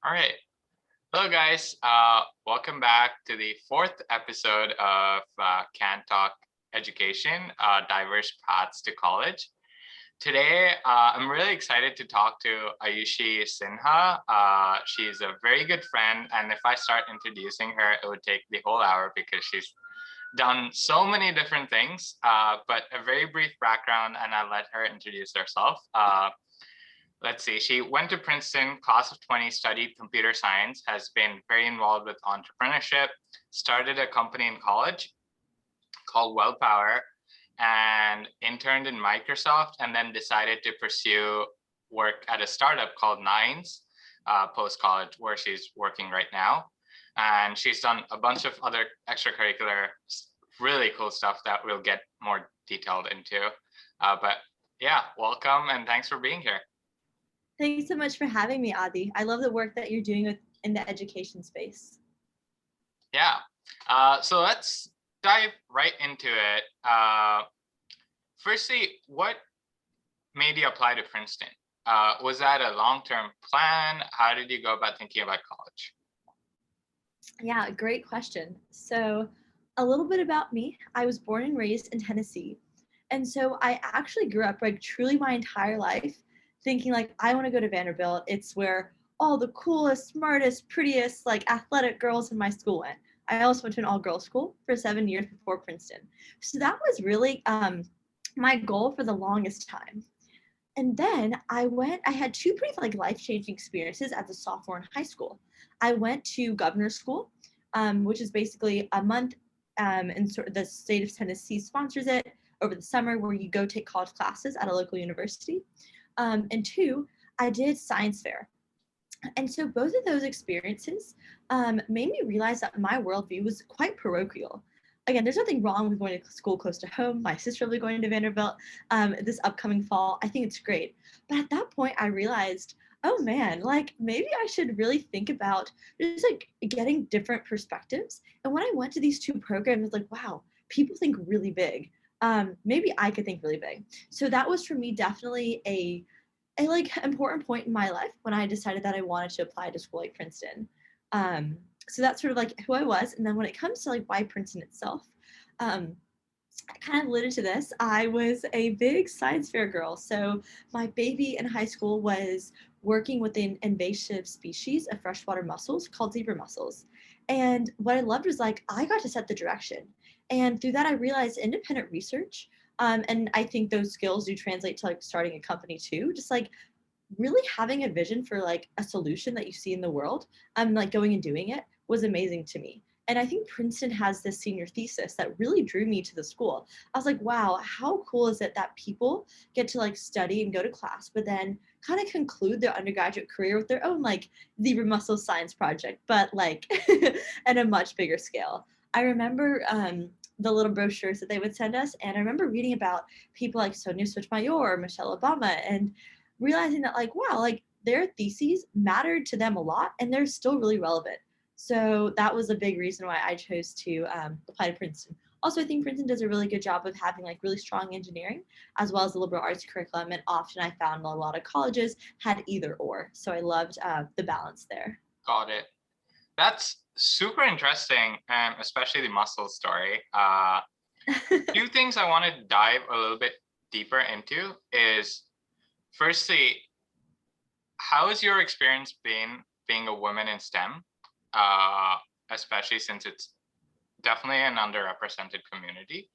All right. Hello, guys. Welcome back to the fourth episode of KanTalk Education, Diverse Paths to College. Today, I'm really excited to talk to Ayushi Sinha. She's a very good friend, and if I start introducing her, it would take the whole hour because she's done so many different things, but a very brief background, and I'll let her introduce herself. Let's see, she went to Princeton, class of 20, studied computer science, has been very involved with entrepreneurship, started a company in college called WellPower, and interned in Microsoft, and then decided to pursue work at a startup called Nines post-college, where she's working right now. And she's done a bunch of other extracurricular, really cool stuff that we'll get more detailed into. But yeah, welcome and thanks for being here. Thanks so much for having me, Adi. I love the work that you're doing in the education space. Yeah, so let's dive right into it. Firstly, what made you apply to Princeton? Was that a long-term plan? How did you go about thinking about college? Yeah, great question. So a little bit about me. I was born and raised in Tennessee. And so I actually grew up like truly my entire life thinking like, I want to go to Vanderbilt. It's where all the coolest, smartest, prettiest, like athletic girls in my school went. I also went to an all-girls school for 7 years before Princeton. So that was really my goal for the longest time. And then I had two pretty like life-changing experiences as a sophomore in high school. I went to governor's school, which is basically a month, and sort of the state of Tennessee sponsors it over the summer where you go take college classes at a local university. And two, I did science fair. And so both of those experiences made me realize that my worldview was quite parochial. Again, there's nothing wrong with going to school close to home. My sister will be going to Vanderbilt this upcoming fall. I think it's great. But at that point, I realized, oh man, like maybe I should really think about just like getting different perspectives. And when I went to these two programs, I was like, wow, people think really big. Maybe I could think really big. So that was for me definitely a like important point in my life when I decided that I wanted to apply to school like Princeton. So that's sort of like who I was. And then when it comes to like why Princeton itself, I kind of alluded to this. I was a big science fair girl. So my baby in high school was working with an invasive species of freshwater mussels called zebra mussels. And what I loved was like I got to set the direction. And through that, I realized independent research. And I think those skills do translate to like starting a company too. Just like really having a vision for like a solution that you see in the world, like going and doing it was amazing to me. And I think Princeton has this senior thesis that really drew me to the school. I was like, wow, how cool is it that people get to like study and go to class, but then kind of conclude their undergraduate career with their own like zebra mussel science project, but like at a much bigger scale. I remember the little brochures that they would send us, and I remember reading about people like Sonia Sotomayor or Michelle Obama, and realizing that like, wow, like their theses mattered to them a lot and they're still really relevant. So that was a big reason why I chose to apply to Princeton. Also, I think Princeton does a really good job of having like really strong engineering as well as the liberal arts curriculum. And often I found a lot of colleges had either or. So I loved the balance there. Got it. That's super interesting, and especially the muscle story. Two things I want to dive a little bit deeper into is, firstly, how has your experience been being a woman in STEM, especially since it's definitely an underrepresented community,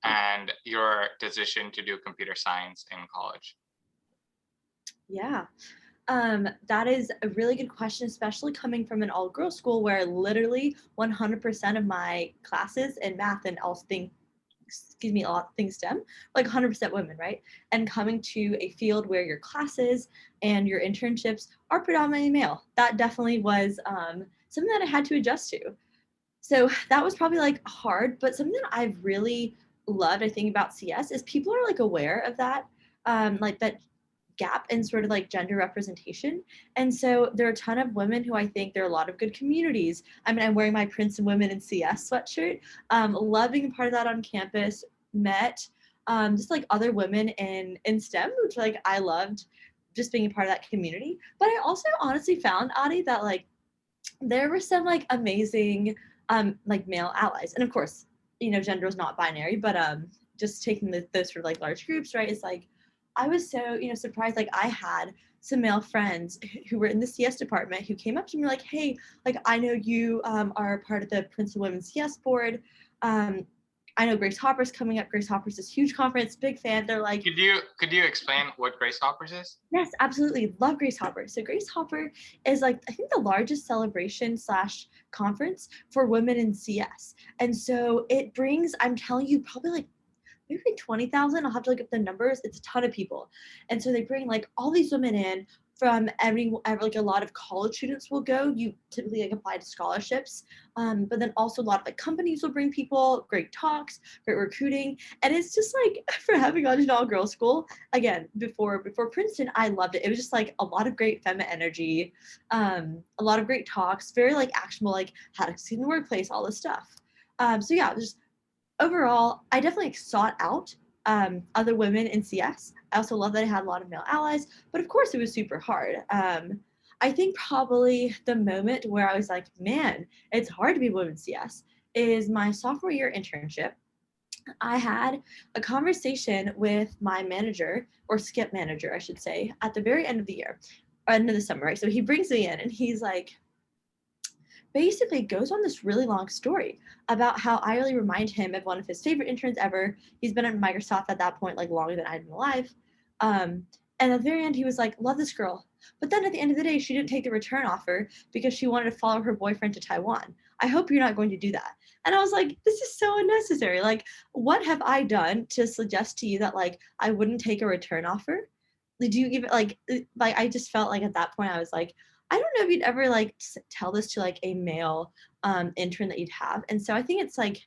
and your decision to do computer science in college? Yeah. That is a really good question, especially coming from an all-girls school where literally 100% of my classes in math and all things STEM, like 100% women, right? And coming to a field where your classes and your internships are predominantly male, that definitely was something that I had to adjust to. So that was probably like hard, but something that I've really loved, I think, about CS is people are like aware of that, like that gap in sort of like gender representation. And so there are a ton of women who I think there are a lot of good communities. I mean, I'm wearing my Princeton Women in CS sweatshirt, loving a part of that on campus, met just like other women in STEM, which like I loved just being a part of that community. But I also honestly found, Adi, that like there were some like amazing like male allies. And of course, gender is not binary, but just taking those sort of like large groups, right? It's like I was so, surprised. Like I had some male friends who were in the CS department who came up to me like, hey, like I know you are part of the Princeton Women's CS board. I know Grace Hopper's coming up. Grace Hopper's this huge conference, big fan. They're like, Could you explain what Grace Hoppers is? yes, absolutely. Love Grace Hopper. So Grace Hopper is like, I think the largest celebration / conference for women in CS. And so it brings, I'm telling you, probably like maybe 20,000. I'll have to look up the numbers. It's a ton of people. And so they bring like all these women in from every like a lot of college students will go. You typically like apply to scholarships. But then also a lot of like companies will bring people, great talks, great recruiting. And it's just like for having gone to an all-girls school, again, before Princeton, I loved it. It was just like a lot of great feminine energy, a lot of great talks, very like actionable, like how to succeed in the workplace, all this stuff. So yeah, just overall, I definitely sought out other women in CS. I also love that I had a lot of male allies, but of course it was super hard. I think probably the moment where I was like, man, it's hard to be a woman in CS is my sophomore year internship. I had a conversation with my manager, or skip manager, I should say, at the very end of the year, or end of the summer, right? So he brings me in and he's like, basically goes on this really long story about how I really remind him of one of his favorite interns ever. He's been at Microsoft at that point, like longer than I'd been alive. And at the very end, he was like, love this girl. But then at the end of the day, she didn't take the return offer because she wanted to follow her boyfriend to Taiwan. I hope you're not going to do that. And I was like, this is so unnecessary. Like, what have I done to suggest to you that like I wouldn't take a return offer? Do you even like I just felt like at that point I was like, I don't know if you'd ever like tell this to like a male intern that you'd have. And so I think it's like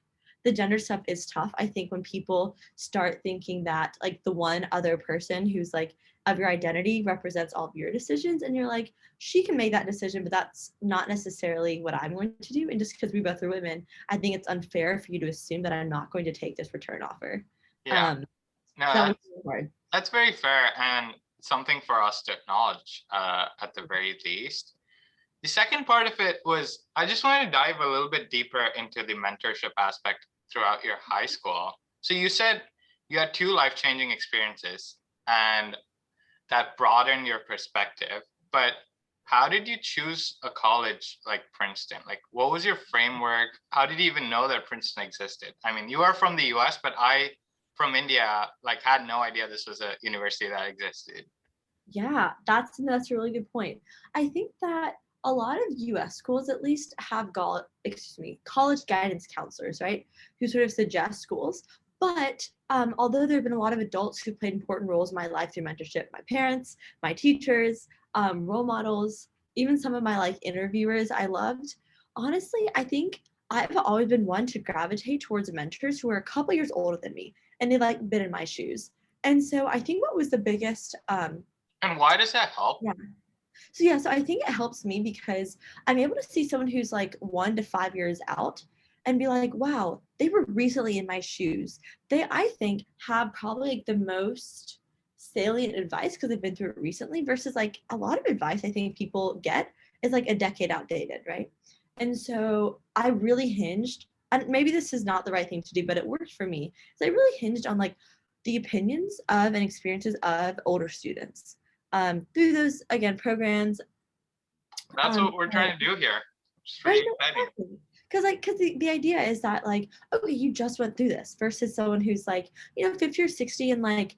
the gender stuff is tough. I think when people start thinking that like the one other person who's like of your identity represents all of your decisions, and you're like, she can make that decision, but that's not necessarily what I'm going to do. And just because we both are women, I think it's unfair for you to assume that I'm not going to take this return offer. Yeah. No, So that was really hard. that's very fair and something for us to acknowledge at the very least. The second part of it was I just wanted to dive a little bit deeper into the mentorship aspect throughout your high school. So you said you had two life-changing experiences and that broadened your perspective. But how did you choose a college like Princeton? Like, what was your framework? How did you even know that Princeton existed? I mean, you are from the US, but I, from India, like had no idea this was a university that existed. Yeah, that's a really good point. I think that a lot of US schools at least have college guidance counselors, right? Who sort of suggest schools. But although there have been a lot of adults who played important roles in my life through mentorship, my parents, my teachers, role models, even some of my like interviewers I loved, honestly, I think I've always been one to gravitate towards mentors who are a couple years older than me and they've like been in my shoes. And so I think what was the biggest And why does that help? yeah. So I think it helps me because I'm able to see someone who's like 1 to 5 years out and be like, wow, they were recently in my shoes. They, I think, have probably like the most salient advice because they've been through it recently versus like a lot of advice I think people get is like a decade outdated, right? And so I really hinged, and maybe this is not the right thing to do, but it worked for me. So I really hinged on like the opinions of and experiences of older students through those again programs. That's what we're trying to do here. It's I pretty know exciting. exactly. Because the idea is that like, okay, you just went through this versus someone who's like, 50 or 60 and like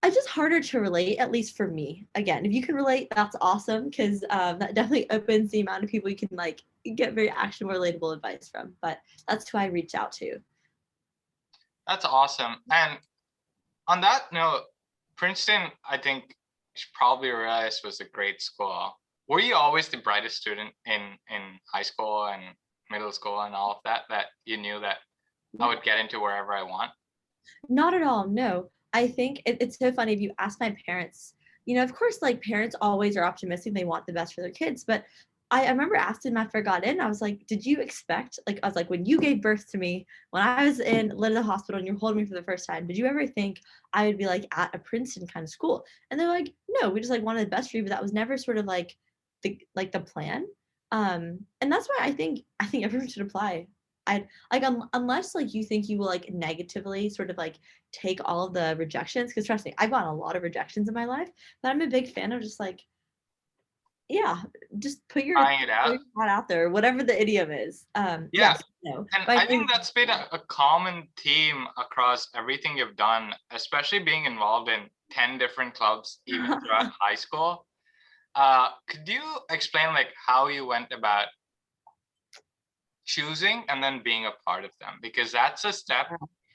it's just harder to relate, at least for me. Again, if you can relate, that's awesome because that definitely opens the amount of people you can like get very actionable, relatable advice from. But that's who I reach out to. That's awesome. And on that note, Princeton, I think you should probably realize was a great school. Were you always the brightest student in high school and middle school and all of that, that you knew that I would get into wherever I want? Not at all. No, I think it's so funny if you ask my parents. Of course, like parents always are optimistic; they want the best for their kids, but I remember asking him after I got in, I was like, did you expect, like, I was like, when you gave birth to me, when I was in the hospital and you were holding me for the first time, did you ever think I would be like at a Princeton kind of school? And they're like, no, we just like wanted the best for you, but that was never sort of like the plan. And that's why I think everyone should apply. I like unless like you think you will like negatively sort of like take all of the rejections, because trust me, I've gotten a lot of rejections in my life, but I'm a big fan of just like, yeah, just Trying it put out. your hat out there, whatever the idiom is. Yeah. Yes, no, And but I I think think that's been a common theme across everything you've done, especially being involved in 10 different clubs, even throughout high school. Could you explain like how you went about choosing and then being a part of them? Because that's a step.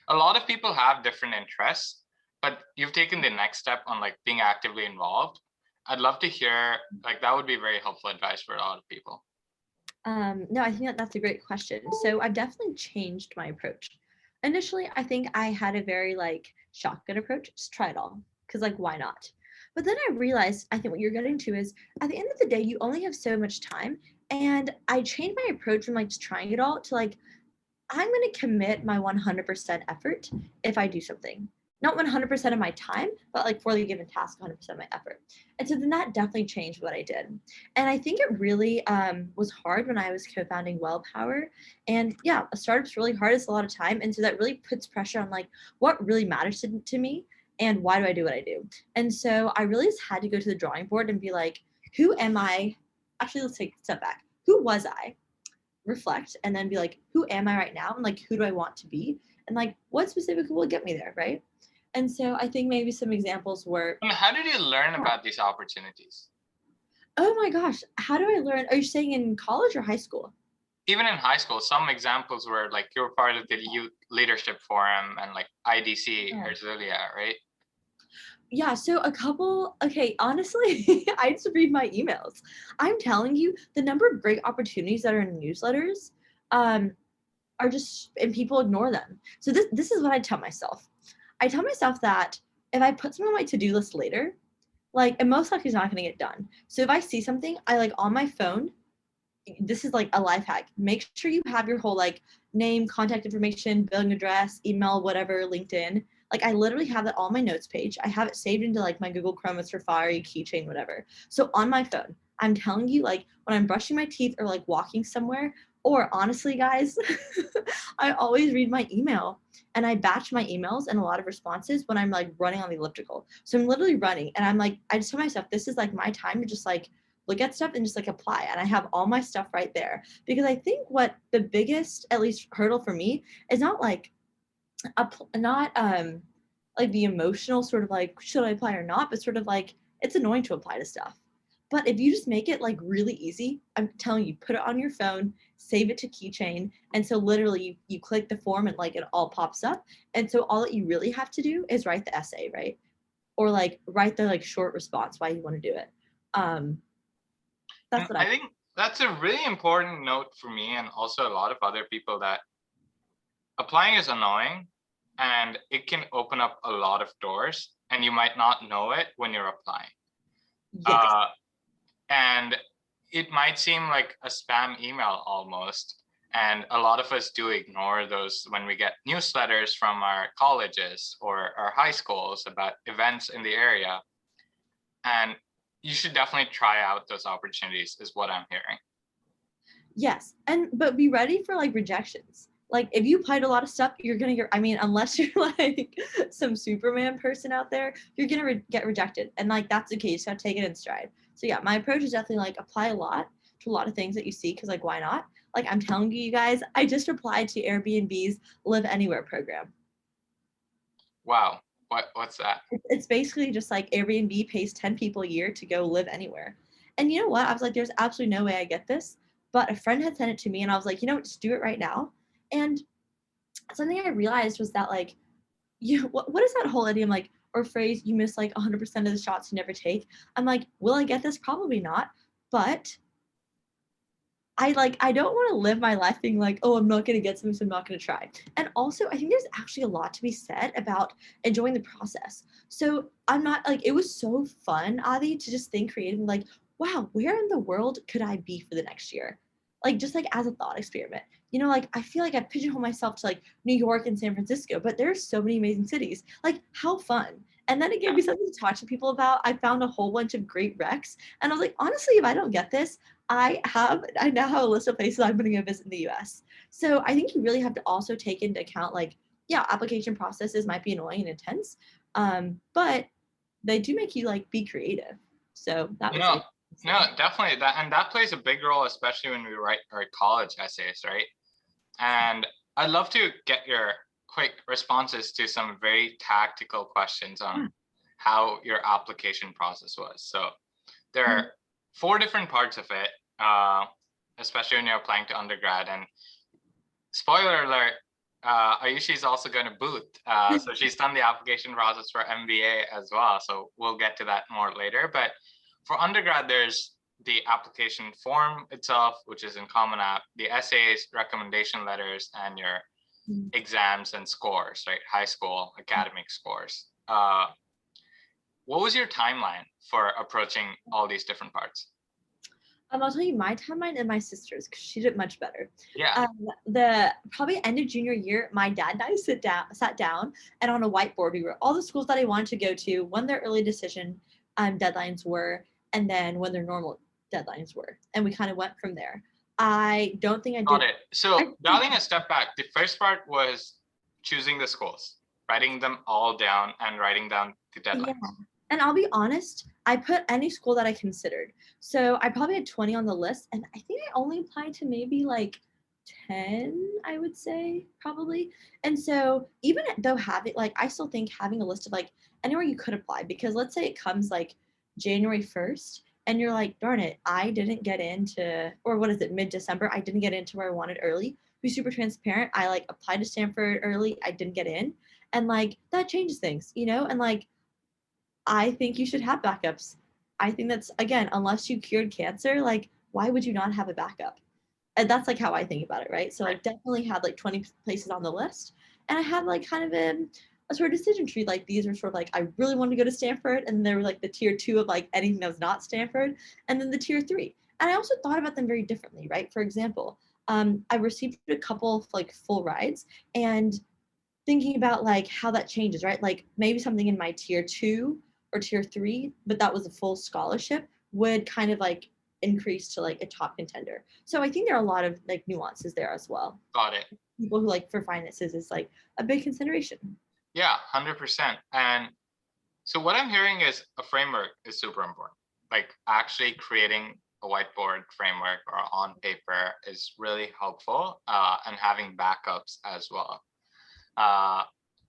A lot of people have different interests, but you've taken the next step on like being actively involved. I'd love to hear, like, that would be very helpful advice for a lot of people. No, I think that that's a great question. So I've definitely changed my approach. Initially, I think I had a very like shotgun approach, just try it all, because like why not? But then I realized I think what you're getting to is at the end of the day, you only have so much time, and I changed my approach from like just trying it all to like I'm going to commit my 100% effort if I do something. Not 100% of my time, but like for the given task, 100% of my effort. And so then that definitely changed what I did. And I think it really was hard when I was co-founding WellPower. And yeah, a startup's really hard. It's a lot of time. And so that really puts pressure on like what really matters to me and why do I do what I do. And so I really just had to go to the drawing board and be like, who am I? Actually, let's take a step back. Who was I? Reflect and then be like, who am I right now? And like, who do I want to be? And like, what specifically will get me there, right? And so I think maybe some examples were, And how did you learn about these opportunities? oh my gosh, how do I learn? Are you saying in college or high school? Even in high school, some examples were like you were part of the youth leadership forum and like IDC Yeah. Herzliya, right? Yeah, so a couple, okay, honestly, I just read my emails. I'm telling you, the number of great opportunities that are in newsletters um, are just, and people ignore them. So this is what I tell myself. I tell myself that if I put something on my to-do list later, like, and most likely it's not going to get done. So if I see something, I like on my phone, this is like a life hack. Make sure you have your whole like name, contact information, billing address, email, whatever, LinkedIn. Like I literally have that on my notes page. I have it saved into like my Google Chrome, Safari, keychain, whatever. So on my phone, I'm telling you, like when I'm brushing my teeth or like walking somewhere, or honestly, guys, I always read my email and I batch my emails and a lot of responses when I'm like running on the elliptical. So I'm literally running and I'm like, I just tell myself, this is like my time to just like look at stuff and just like apply. And I have all my stuff right there because I think what the biggest, at least hurdle for me, is not like not like the emotional sort of like should I apply or not, but sort of like it's annoying to apply to stuff. But if you just make it like really easy, I'm telling you, put it on your phone, save it to keychain, and so literally you click the form and like it all pops up. And so all that you really have to do is write the essay, right? Or like write the like short response why you want to do it. Um, And that's what I. I think that's a really important note for me and also a lot of other people that applying is annoying and it can open up a lot of doors and you might not know it when you're applying. Yes. Uh, and it might seem like a spam email almost. And a lot of us do ignore those when we get newsletters from our colleges or our high schools about events in the area. And you should definitely try out those opportunities, is what I'm hearing. Yes. And but be ready for like rejections. Like if you applied a lot of stuff, you're gonna get. I mean, unless you're like some Superman person out there, you're gonna get rejected. And like that's okay. You just gotta take it in stride. So yeah, my approach is definitely like apply a lot to a lot of things that you see because like why not? Like I'm telling you guys, I just applied to Airbnb's Live Anywhere program. Wow. What's that? It's basically just like Airbnb pays 10 people a year to go live anywhere. And you know what? I was like, there's absolutely no way I get this. But a friend had sent it to me and I was like, you know what, just do it right now. And something I realized was that like, what is that whole idiom like or phrase you miss like 100% of the shots you never take? I'm like, will I get this? Probably not. But I don't want to live my life being like, oh, I'm not gonna get something, so I'm not gonna try. And also, I think there's actually a lot to be said about enjoying the process. So I'm not like it was so fun, Adi, to just think creatively, like, wow, where in the world could I be for the next year? Like, just like as a thought experiment. Like I feel like I pigeonhole myself to like New York and San Francisco, but there's so many amazing cities. Like, how fun. And then it gave Yeah. me something to talk to people about. I found a whole bunch of great recs. And I was like, honestly, if I don't get this, I now have a list of places I'm gonna go visit in the US. So I think you really have to also take into account like, yeah, application processes might be annoying and intense. But they do make you like be creative. So that was No, like no, interesting. definitely that plays a big role, especially when we write our college essays, right? And I'd love to get your quick responses to some very tactical questions on Yeah. how your application process was. So there are Mm. 4 different parts of it, especially when you're applying to undergrad. And spoiler alert, Ayushi is also going to booth. So she's done the application process for MBA as well. So we'll get to that more later. But for undergrad, there's the application form itself, which is in Common App, the essays, recommendation letters, and your Mm. exams and scores, right? High school academic scores. What was your timeline for approaching all these different parts? I'll tell you my timeline and my sister's because she did much better. Yeah. The probably end of junior year, my dad and I sat down, and on a whiteboard we wrote all the schools that I wanted to go to, when their early decision deadlines were, and then when their normal deadlines were, and we kind of went from there. I don't think I Got did. it. So I dialing a step back, the first part was choosing the schools, writing them all down and writing down the Yeah. deadlines. And I'll be honest, I put any school that I considered. So I probably had 20 on the list, and I think I only applied to maybe like 10, I would say, probably. And so even though having like I still think having a list of like anywhere you could apply, because let's say it comes like January 1st and you're like, darn it, I didn't get into, or what is it, mid-December, I didn't get into where I wanted early. Be super transparent. I like applied to Stanford early, I didn't get in. And like that changes things, and like I think you should have backups. I think that's again, unless you cured cancer, like why would you not have a backup? And that's like how I think about it, right? So Right. like definitely had like 20 places on the list. And I had like kind of a sort of decision tree. Like these were sort of like I really wanted to go to Stanford, and there were like the tier two of like anything that was not Stanford, and then the tier three. And I also thought about them very differently, right? For example, I received a couple of like full rides, and thinking about like how that changes, right? Like maybe something in my tier two or tier three, but that was a full scholarship would kind of like increase to like a top contender. So I think there are a lot of like nuances there as well. Got it. People who like for finances is like a big consideration. Yeah, 100%. And so what I'm hearing is a framework is super important. Like actually creating a whiteboard framework or on paper is really helpful, and having backups as well. Uh,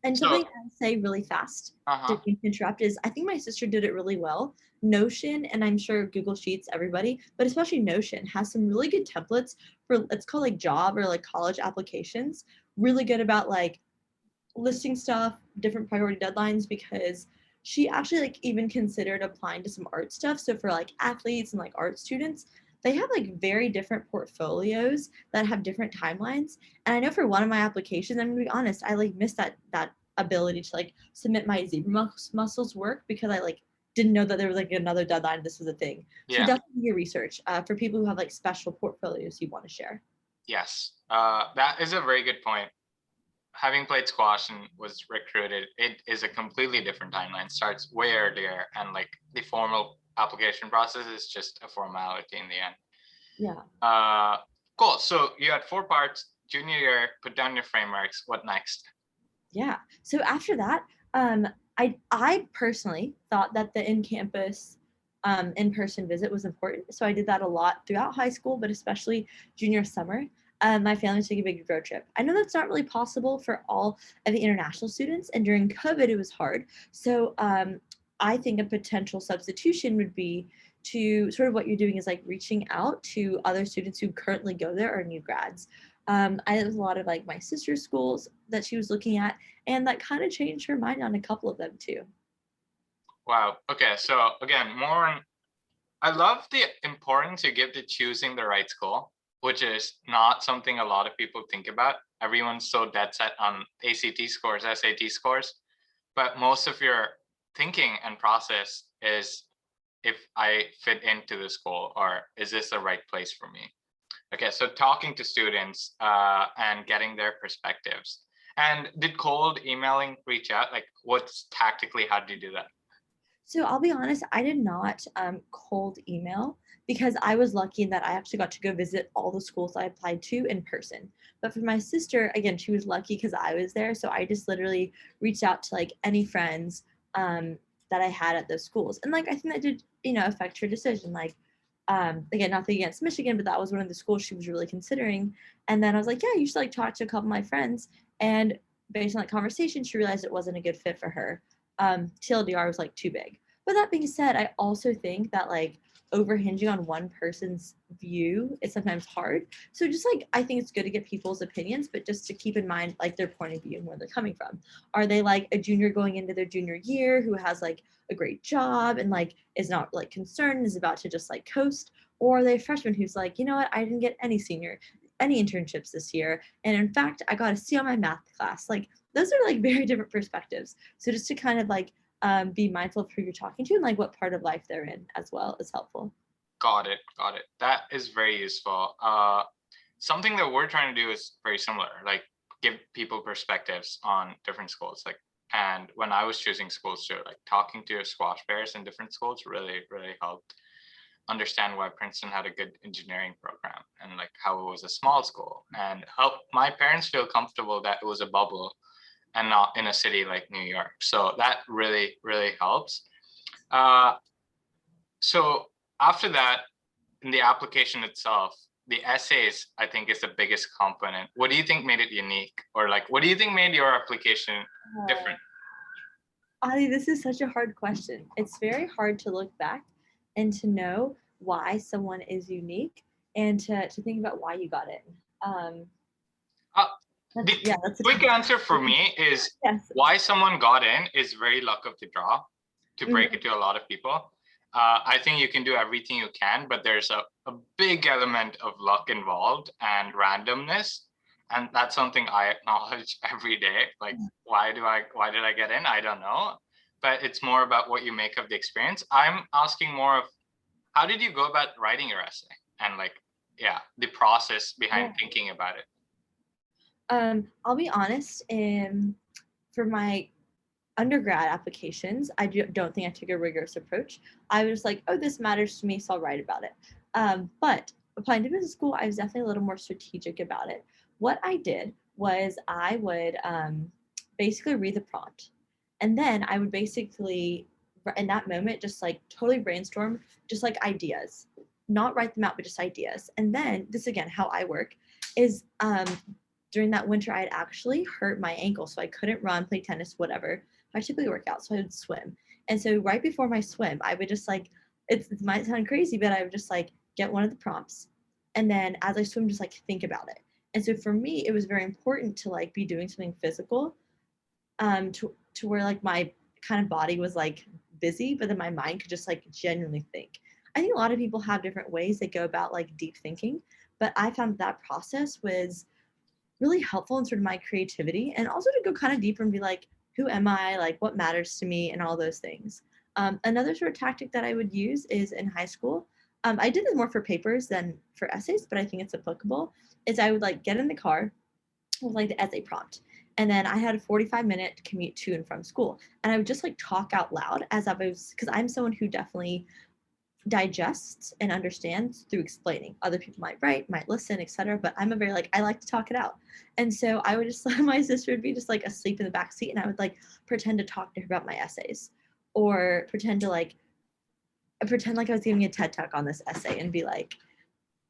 And so, something I'll say really fast, uh-huh. didn't interrupt, is I think my sister did it really well. Notion, and I'm sure Google Sheets, everybody, but especially Notion has some really good templates for it's called like job or like college applications. Really good about like listing stuff, different priority deadlines, because she actually like even considered applying to some art stuff. So for like athletes and like art students, they have like very different portfolios that have different timelines. And I know for one of my applications, I'm gonna be honest, I like missed that ability to like submit my zebra muscles work because I like didn't know that there was like another deadline. This was a thing. So Yeah. definitely your research for people who have like special portfolios you want to share. Yes. That is a very good point. Having played squash and was recruited, it is a completely different timeline. Starts way earlier, and like the formal application process is just a formality in the end. Yeah. Uh, cool. So you had 4 parts. Junior year, put down your frameworks. What next? Yeah. So after that, I personally thought that the in-campus in-person visit was important. So I did that a lot throughout high school, but especially junior summer. My family took a big road trip. I know that's not really possible for all of the international students, and during COVID, it was hard. So I think a potential substitution would be to sort of what you're doing is like reaching out to other students who currently go there or new grads. I was a lot of like my sister's schools that she was looking at, and that kind of changed her mind on a couple of them too. Wow. Okay. So again, more on, I love the importance you give to choosing the right school, which is not something a lot of people think about. Everyone's so dead set on ACT scores, SAT scores, but most of your thinking and process is if I fit into the school, or is this the right place for me? Okay, so talking to students and getting their perspectives. And did cold emailing reach out? Like, what's tactically, how did you do that? So I'll be honest, I did not cold email because I was lucky in that I actually got to go visit all the schools I applied to in person. But for my sister, again, she was lucky because I was there. So I just literally reached out to like any friends that I had at those schools. And like I think that did, affect her decision. Like again, nothing against Michigan, but that was one of the schools she was really considering. And then I was like, yeah, you should like talk to a couple of my friends. And based on that conversation, she realized it wasn't a good fit for her. TLDR was like too big. But that being said, I also think that like overhinging on one person's view is sometimes hard. So just like I think it's good to get people's opinions, but just to keep in mind like their point of view and where they're coming from. Are they like a junior going into their junior year who has like a great job and like is not like concerned, is about to just like coast? Or are they a freshman who's like, you know what, I didn't get any internships this year. And in fact, I got a C on my math class. Like those are like very different perspectives. So just to kind of like be mindful of who you're talking to and like what part of life they're in as well is helpful. Got it. Got it. That is very useful. Something that we're trying to do is very similar, like give people perspectives on different schools. Like, and when I was choosing schools too, like talking to squash players in different schools really, really helped understand why Princeton had a good engineering program and like how it was a small school, and help my parents feel comfortable that it was a bubble and not in a city like New York. So that really, really helps. Uh, so after that, in the application itself, the essays, I think, is the biggest component. What do you think made it unique? Or like, what do you think made your application different? Adi, this is such a hard question. It's very hard to look back and to know why someone is unique and to think about why you got in. Uh, the That's a quick tough answer for me is yes. why someone got in is very luck of the draw, to break it to a lot of people. I think you can do everything you can, but there's a big element of luck involved and randomness. And that's something I acknowledge every day. Like, why did I get in? I don't know. But it's more about what you make of the experience. I'm asking more of how did you go about writing your essay, and like, yeah, the process behind thinking about it. I'll be honest, for my undergrad applications, I don't think I took a rigorous approach. I was like, oh, this matters to me, so I'll write about it. But applying to business school, I was definitely a little more strategic about it. What I did was I would basically read the prompt. And then I would basically, in that moment, just like totally brainstorm, just like ideas, not write them out, but just ideas. And then this again, how I work is during that winter, I had actually hurt my ankle. So I couldn't run, play tennis, whatever. I typically work out, so I would swim. And so right before my swim, I would just like, it might sound crazy, but I would just like get one of the prompts. And then as I swim, just like think about it. And so for me, it was very important to like be doing something physical to where like my kind of body was like busy, but then my mind could just like genuinely think. I think a lot of people have different ways they go about like deep thinking, but I found that process was really helpful in sort of my creativity and also to go kind of deeper and be like, who am I? Like, what matters to me, and all those things. Another sort of tactic that I would use is in high school. I did this more for papers than for essays, but I think it's applicable. Is I would like get in the car with like the essay prompt, and then I had a 45-minute commute to and from school, and I would just like talk out loud as I was, because I'm someone who definitely digests and understands through explaining. Other people might write, might listen, etc. But I'm a very like I like to talk it out. And so I would just my sister would be just like asleep in the back seat and I would like pretend to talk to her about my essays. Or pretend like I was giving a TED talk on this essay and be like,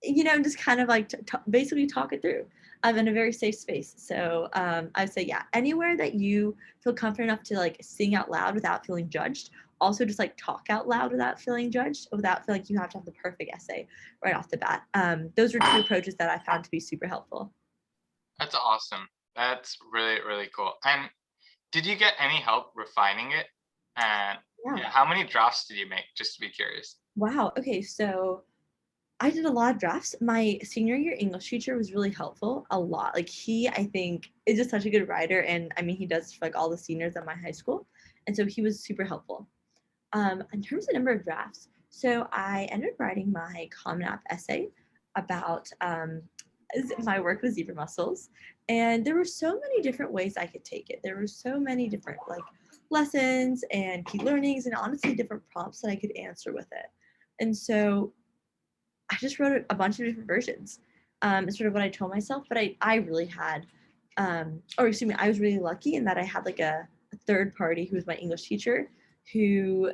just kind of like basically talk it through. I'm in a very safe space. So I'd say, yeah, anywhere that you feel confident enough to like sing out loud without feeling judged. Also, just like talk out loud without feeling judged, without feeling like you have to have the perfect essay right off the bat. Those are two approaches that I found to be super helpful. That's awesome. That's really, really cool. And did you get any help refining it? And Yeah. yeah, how many drafts did you make? Just to be curious. Wow. Okay. So I did a lot of drafts. My senior year English teacher was really helpful, a lot. Like he, I think, is just such a good writer, and I mean, he does for like all the seniors at my high school, and so he was super helpful. In terms of number of drafts, So I ended up writing my Common App essay about my work with zebra mussels. And there were so many different ways I could take it. There were so many different like lessons and key learnings and honestly different prompts that I could answer with it. And so I just wrote a bunch of different versions. It's sort of what I told myself, but I really had, or excuse me, I was really lucky in that I had like a third party who was my English teacher who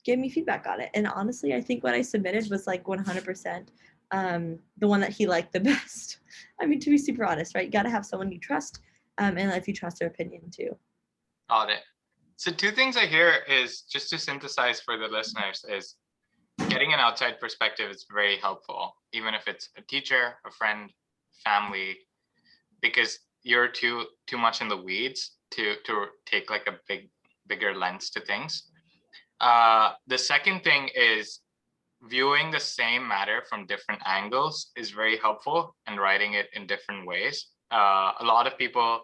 gave me feedback on it. And honestly, I think what I submitted was like 100% the one that he liked the best. I mean, to be super honest, right? You got to have someone you trust, and if you trust their opinion too. Got it. So two things I hear is, just to synthesize for the listeners, is getting an outside perspective is very helpful, even if it's a teacher, a friend, family, because you're too much in the weeds to take like a bigger lens to things. The second thing is viewing the same matter from different angles is very helpful, and writing it in different ways. A lot of people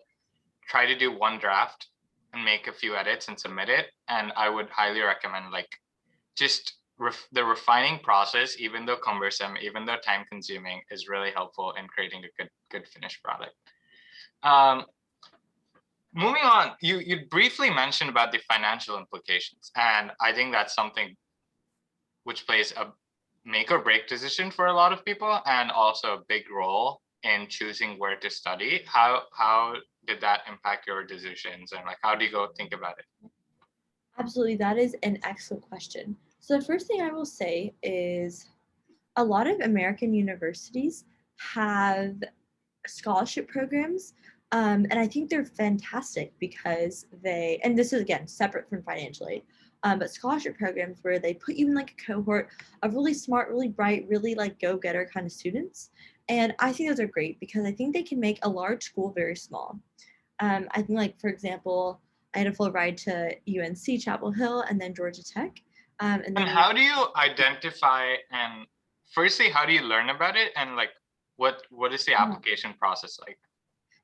try to do one draft and make a few edits and submit it. And I would highly recommend like just the refining process, even though cumbersome, even though time consuming, is really helpful in creating a good finished product. Moving on, you briefly mentioned about the financial implications, and I think that's something which plays a make or break decision for a lot of people, and also a big role in choosing where to study. How did that impact your decisions, and like how do you go think about it? Absolutely, that is an excellent question. So the first thing I will say is a lot of American universities have scholarship programs. And I think they're fantastic because and this is again separate from financial aid, but scholarship programs where they put you in like a cohort of really smart, really bright, really like go-getter kind of students. And I think those are great because I think they can make a large school very small. I think like, for example, I had a full ride to UNC Chapel Hill and then Georgia Tech. And And then how do you identify, and firstly, how do you learn about it, and like what is the application process like?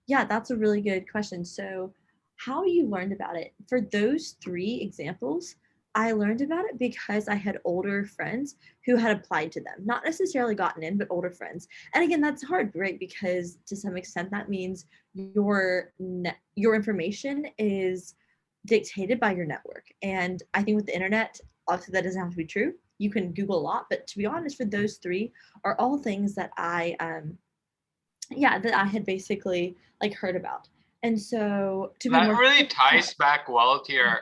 Yeah, that's a really good question. So, how you learned about it? For those three examples, I learned about it because I had older friends who had applied to them, not necessarily gotten in, but older friends. And again, that's hard, right? Because to some extent, that means your information is dictated by your network. And I think with the internet, obviously that doesn't have to be true. You can Google a lot, but to be honest, for those three are all things that I had basically like heard about. And so to be That more really yeah, ties back well to your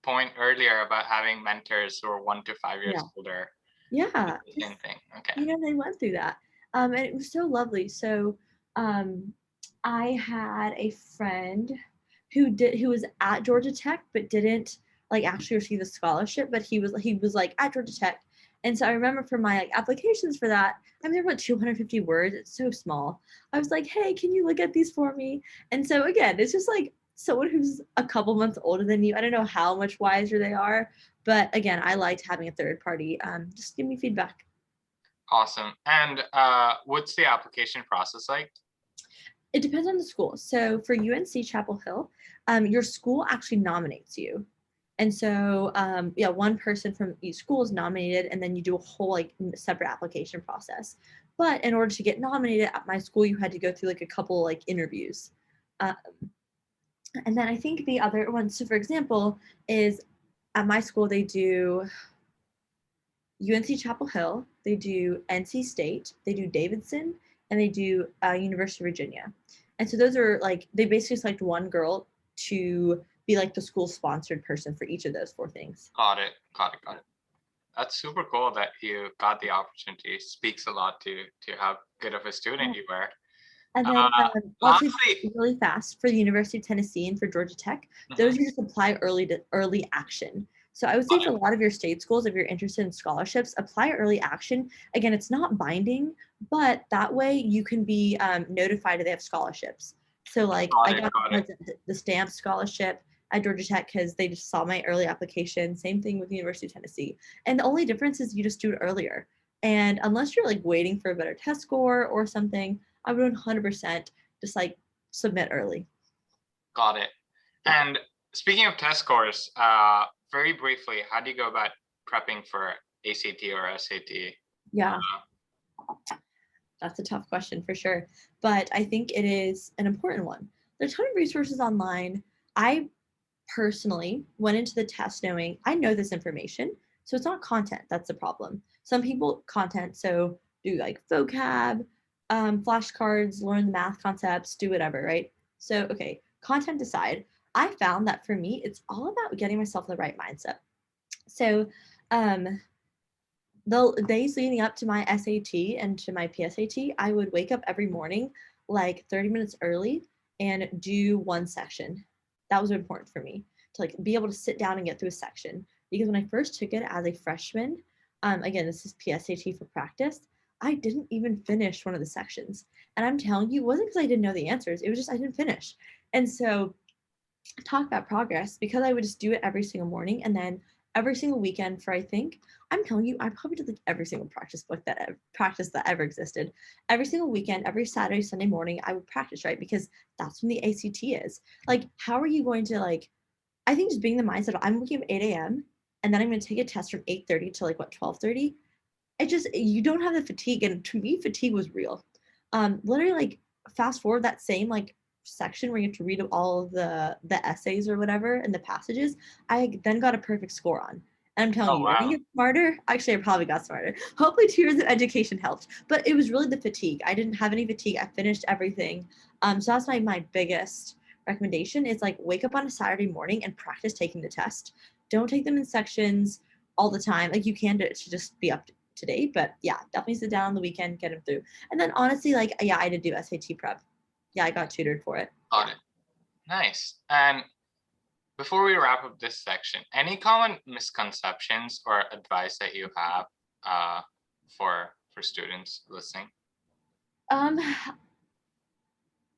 point earlier about having mentors who are 1 to 5 years yeah, older. yeah, The same 'cause, thing. Okay. they went through that, and it was so lovely. So, um, I had a friend who was at Georgia Tech but didn't like actually receive the scholarship, but he was like at Georgia Tech. And so I remember for my like applications for that, I mean, they're about 250 words. It's so small. I was like, hey, can you look at these for me? And so again, it's just like someone who's a couple months older than you. I don't know how much wiser they are, but again, I liked having a third party just give me feedback. Awesome. And what's the application process like? It depends on the school. So for UNC Chapel Hill, your school actually nominates you. And so, yeah, one person from each school is nominated, and then you do a whole like separate application process. But in order to get nominated at my school, you had to go through like a couple like interviews. Um, and then I think the other one, so for example, is at my school, they do UNC Chapel Hill, they do NC State, they do Davidson, and they do University of Virginia. And so those are like they basically select one girl to be like the school sponsored person for each of those four things. Got it. Got it. Got it. That's super cool that you got the opportunity. Speaks a lot to how good of a student you were. And then Uh, I'll say lastly, really fast for the University of Tennessee and for Georgia Tech, those mhm, you just apply early to early action. So I would say got for it. a lot of your state schools, if you're interested in scholarships, apply early action. Again, it's not binding, but that way you can be notified that they have scholarships. So like Got I it. got Got it. the stamp scholarship at Georgia Tech because they just saw my early application. Same thing with the University of Tennessee. And the only difference is you just do it earlier. And unless you're like waiting for a better test score or something, I would 100% just like submit early. Got it. Yeah. And speaking of test scores, very briefly, how do you go about prepping for ACT or SAT? Yeah, Uh, that's a tough question for sure. But I think it is an important one. There's a ton of resources online. I personally went into the test knowing I know this information. So it's not content that's the problem. Some people content, so do like vocab, flashcards, learn the math concepts, do whatever, right? So, okay, content aside, I found that for me, it's all about getting myself in the right mindset. So, um, the days leading up to my SAT and to my PSAT, I would wake up every morning like 30 minutes early and do one section. That was important for me to like be able to sit down and get through a section. Because when I first took it as a freshman, again, this is PSAT for practice, I didn't even finish one of the sections. And I'm telling you, it wasn't because I didn't know the answers, it was just I didn't finish. And so talk about progress because I would just do it every single morning and then every single weekend for I think I'm telling you I probably did like every single practice that ever existed. Every single weekend, every Saturday, Sunday morning, I would practice, right? Because that's when the ACT is. Like, how are you going to like? I think just being the mindset of I'm waking up 8 a.m. and then I'm going to take a test from 8:30 to like what 12:30. It just you don't have the fatigue, and to me, fatigue was real. Literally, like fast forward that same like section where you have to read all of the essays or whatever and the passages. I then got a perfect score on. And I'm telling oh you, I didn't wow. get smarter. Actually, I probably got smarter. Hopefully, 2 years of education helped. But it was really the fatigue. I didn't have any fatigue. I finished everything. So that's my biggest recommendation is like wake up on a Saturday morning and practice taking the test. Don't take them in sections all the time. Like you can to just be up to date. But yeah, definitely sit down on the weekend, get them through. And then honestly, like yeah, I did do SAT prep. Yeah, I got tutored for it. Got Yeah. it. Nice. And before we wrap up this section, any common misconceptions or advice that you have uh, for students listening? Um,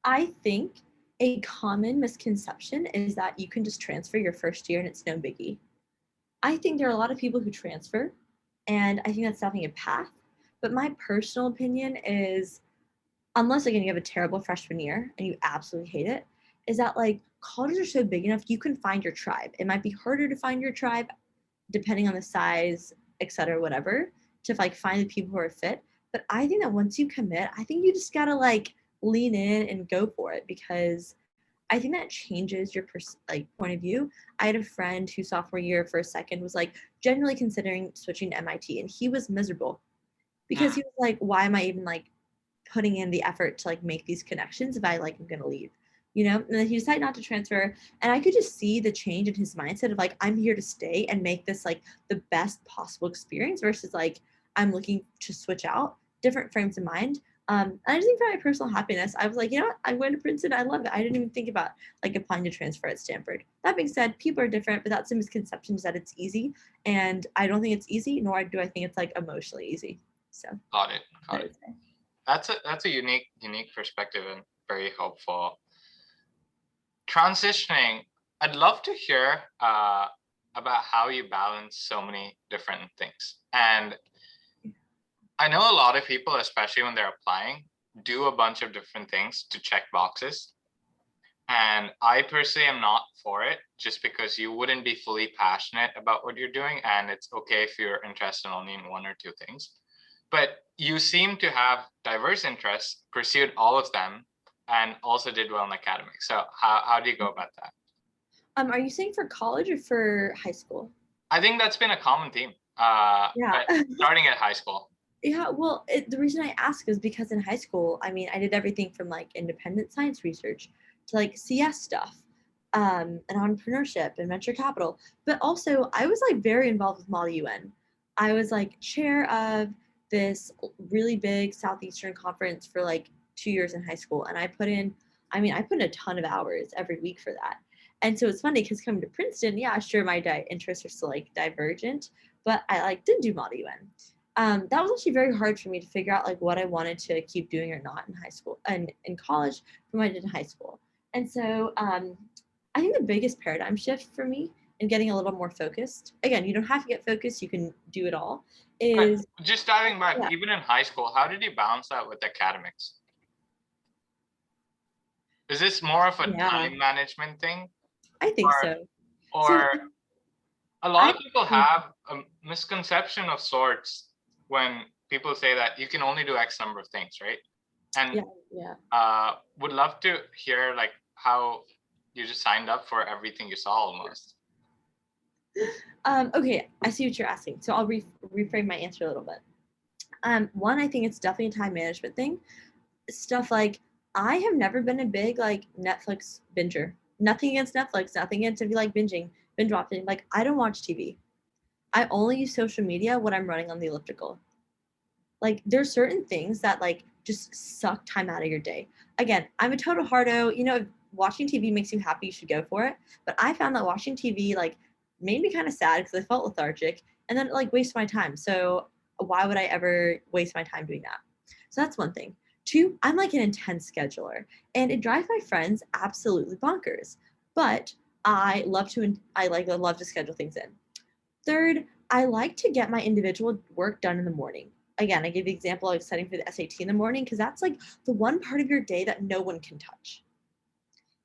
I think a common misconception is that you can just transfer your first year and it's no biggie. I think there are a lot of people who transfer, and I think that's definitely a path. But my personal opinion is, unless again you have a terrible freshman year and you absolutely hate it, is that like colleges are so big enough you can find your tribe. It might be harder to find your tribe depending on the size, et cetera, whatever, to like find the people who are fit. But I think that once you commit, I think you just gotta like lean in and go for it because I think that changes your like point of view. I had a friend who sophomore year for a second was like genuinely considering switching to MIT, and he was miserable because Hmm, he was like, "Why am I even like putting in the effort to like make these connections if I like am gonna leave?" You know? And then he decided not to transfer, and I could just see the change in his mindset of like, "I'm here to stay and make this like the best possible experience," versus like, "I'm looking to switch out." Different frames of mind. And I just think for my personal happiness, I was like, you know what? I'm going to Princeton. I love it. I didn't even think about like applying to transfer at Stanford. That being said, people are different, but that's a misconception is that it's easy. And I don't think it's easy, nor do I think it's like emotionally easy. So got it. I Got it. would say. That's a unique perspective and very helpful. Transitioning, I'd love to hear about how you balance so many different things. And I know a lot of people, especially when they're applying, do a bunch of different things to check boxes. And I personally am not for it just because you wouldn't be fully passionate about what you're doing. And it's okay if you're interested only in one or two things. But you seem to have diverse interests, pursued all of them, and also did well in academics. So how do you go about that? Are you saying for college or for high school? I think that's been a common theme, Yeah. but starting at high school. Yeah, well, the reason I ask is because in high school, I mean, I did everything from like independent science research to like CS stuff, and entrepreneurship and venture capital. But also, I was like very involved with Model UN. I was like chair of this really big Southeastern conference for like 2 years in high school, and I put in a ton of hours every week for that. And so it's funny because coming to Princeton, yeah, sure, my interests are still like divergent, but I like didn't do Model UN. That was actually very hard for me to figure out like what I wanted to keep doing or not in high school and in college from what I did in high school. And so I think the biggest paradigm shift for me in getting a little more focused, again, you don't have to get focused, you can do it all, But is just diving back, yeah, even in high school, how did you balance that with academics? Is this more of a yeah, time management thing, I think or so. So or a lot I of people have a misconception of sorts when people say that you can only do X number of things, right? And would love to hear like how you just signed up for everything you saw almost. Okay, I see what you're asking. So I'll reframe my answer a little bit. One, I think it's definitely a time management thing. Stuff like I have never been a big like Netflix binger. Nothing against Netflix, nothing against if you like binge watching. Like I don't watch TV. I only use social media when I'm running on the elliptical. Like there's certain things that like just suck time out of your day. Again, I'm a total hardo. You know, if watching TV makes you happy, you should go for it. But I found that watching TV like made me kind of sad because I felt lethargic and then it like wasted my time. So why would I ever waste my time doing that? So that's one thing. Two, I'm like an intense scheduler and it drives my friends absolutely bonkers. But I love to schedule things in. Third, I like to get my individual work done in the morning. Again, I gave the example of studying for the SAT in the morning because that's like the one part of your day that no one can touch,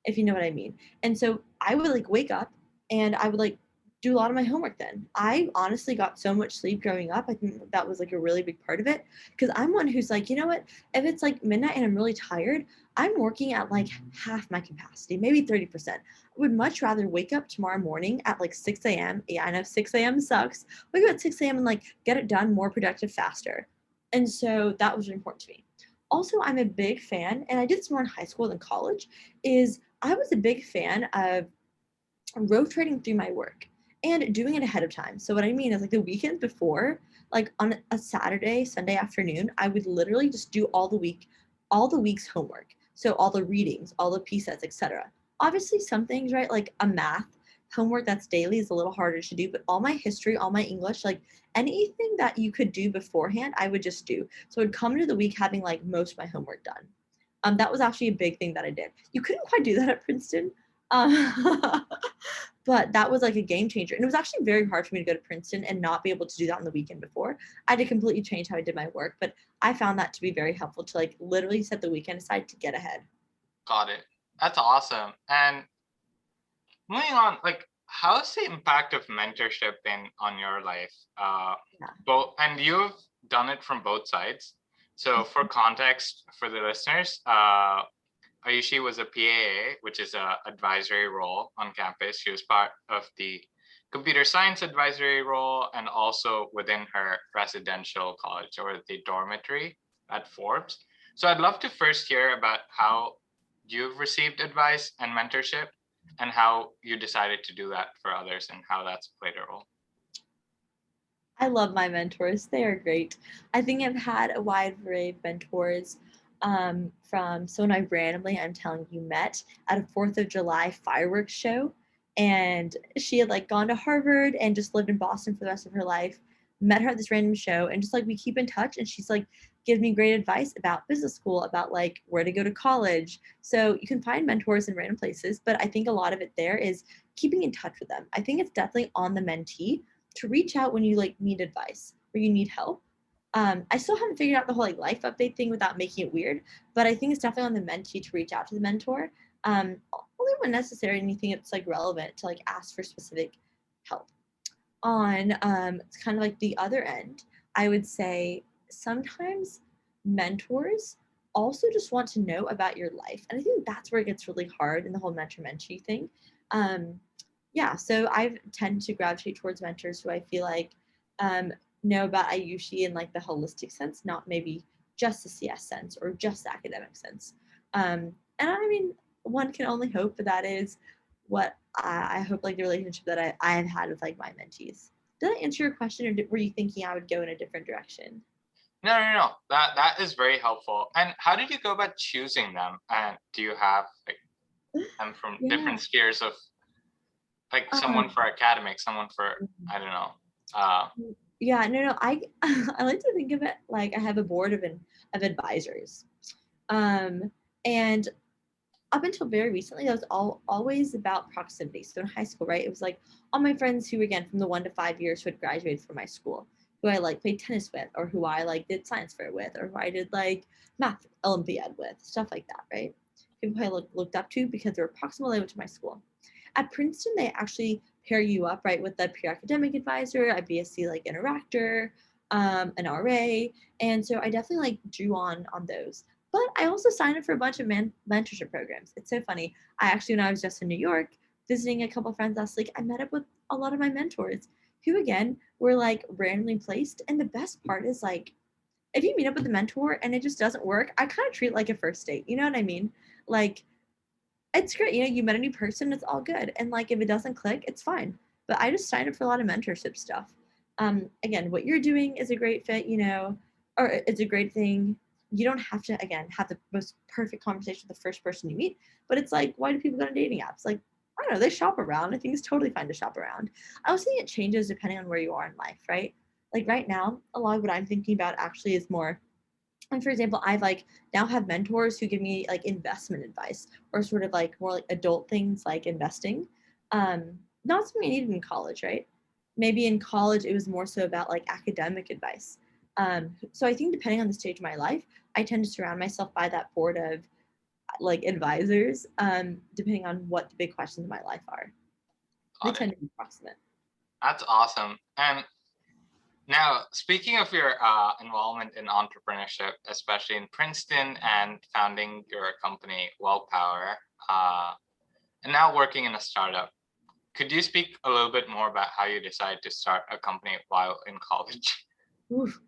if you know what I mean. And so I would like wake up and I would like do a lot of my homework then. I honestly got so much sleep growing up. I think that was like a really big part of it because I'm one who's like, you know what? If it's like midnight and I'm really tired, I'm working at like half my capacity, maybe 30%. I would much rather wake up tomorrow morning at like 6 a.m. Yeah, I know 6 a.m. sucks. Wake up at 6 a.m. and like get it done more productive faster. And so that was really important to me. Also, I'm a big fan, and I did this more in high school than college, is I was a big fan of rotating through my work and doing it ahead of time. So what I mean is like the weekend before, like on a Saturday, Sunday afternoon, I would literally just do all the week's homework. So all the readings, all the P sets, etc. Obviously some things, right? Like a math homework that's daily is a little harder to do, but all my history, all my English, like anything that you could do beforehand, I would just do. So I'd come into the week having like most of my homework done. That was actually a big thing that I did. You couldn't quite do that at Princeton. Um, but that was like a game changer. And it was actually very hard for me to go to Princeton and not be able to do that on the weekend before. I had to completely change how I did my work, but I found that to be very helpful to like literally set the weekend aside to get ahead. Got it. That's awesome. And moving on, like how's the impact of mentorship been on your life? Yeah. Both, and you've done it from both sides. So for context for the listeners, Ayushi was a PAA, which is a advisory role on campus. She was part of the computer science advisory role and also within her residential college or the dormitory at Forbes. So I'd love to first hear about how you've received advice and mentorship and how you decided to do that for others and how that's played a role. I love my mentors. They are great. I think I've had a wide array of mentors from someone I randomly, I'm telling you, met at a 4th of July fireworks show. And she had like gone to Harvard and just lived in Boston for the rest of her life. Met her at this random show and just like we keep in touch. And she's like, gives me great advice about business school, about like where to go to college. So you can find mentors in random places. But I think a lot of it there is keeping in touch with them. I think it's definitely on the mentee to reach out when you like need advice or you need help. I still haven't figured out the whole like life update thing without making it weird, but I think it's definitely on the mentee to reach out to the mentor. Only when necessary and you think it's like relevant to like ask for specific help. On it's kind of like the other end, I would say sometimes mentors also just want to know about your life. And I think that's where it gets really hard in the whole mentor-mentee thing. Um, yeah, so I tend to gravitate towards mentors who I feel like know about Ayushi in like the holistic sense, not maybe just the CS sense or just the academic sense. And I mean, one can only hope, but that is what I hope like the relationship that I have had with like my mentees. Did I answer your question, or were you thinking I would go in a different direction? No. That is very helpful. And how did you go about choosing them? And do you have like them from Yeah. different spheres of like someone Um, for academics, someone for I don't know. yeah, no. I like to think of it like I have a board of advisors, and up until very recently, that was always about proximity. So in high school, right, it was like all my friends who, again, from the 1 to 5 years who had graduated from my school, who I like played tennis with, or who I like did science fair with, or who I did like math Olympiad with, stuff like that, right? People I looked up to because they were proximal, they went to my school. At Princeton, they actually pair you up, right, with the peer academic advisor, a BSc like interactor, an RA. And so I definitely like drew on those. But I also signed up for a bunch of mentorship programs. It's so funny. I actually, when I was just in New York visiting a couple friends last week, I met up with a lot of my mentors who, again, were like randomly placed. And the best part is like, if you meet up with a mentor and it just doesn't work, I kind of treat it like a first date. You know what I mean? Like, it's great. You know, you met a new person, it's all good. And like, if it doesn't click, it's fine. But I just signed up for a lot of mentorship stuff. Again, what you're doing is a great fit, you know, or it's a great thing. You don't have to, again, have the most perfect conversation with the first person you meet. But it's like, why do people go on dating apps? Like, I don't know, they shop around. I think it's totally fine to shop around. I also think it changes depending on where you are in life, right? Like right now, a lot of what I'm thinking about actually is more, and for example, I've like now have mentors who give me like investment advice or sort of like more like adult things like investing. Not something I needed in college, right? Maybe in college it was more so about like academic advice. So I think depending on the stage of my life, I tend to surround myself by that board of like advisors, depending on what the big questions in my life are. They Got it. tend to be proximate. That's awesome. And now, speaking of your involvement in entrepreneurship, especially in Princeton and founding your company, WellPower, uh, and now working in a startup, could you speak a little bit more about how you decided to start a company while in college? Oof.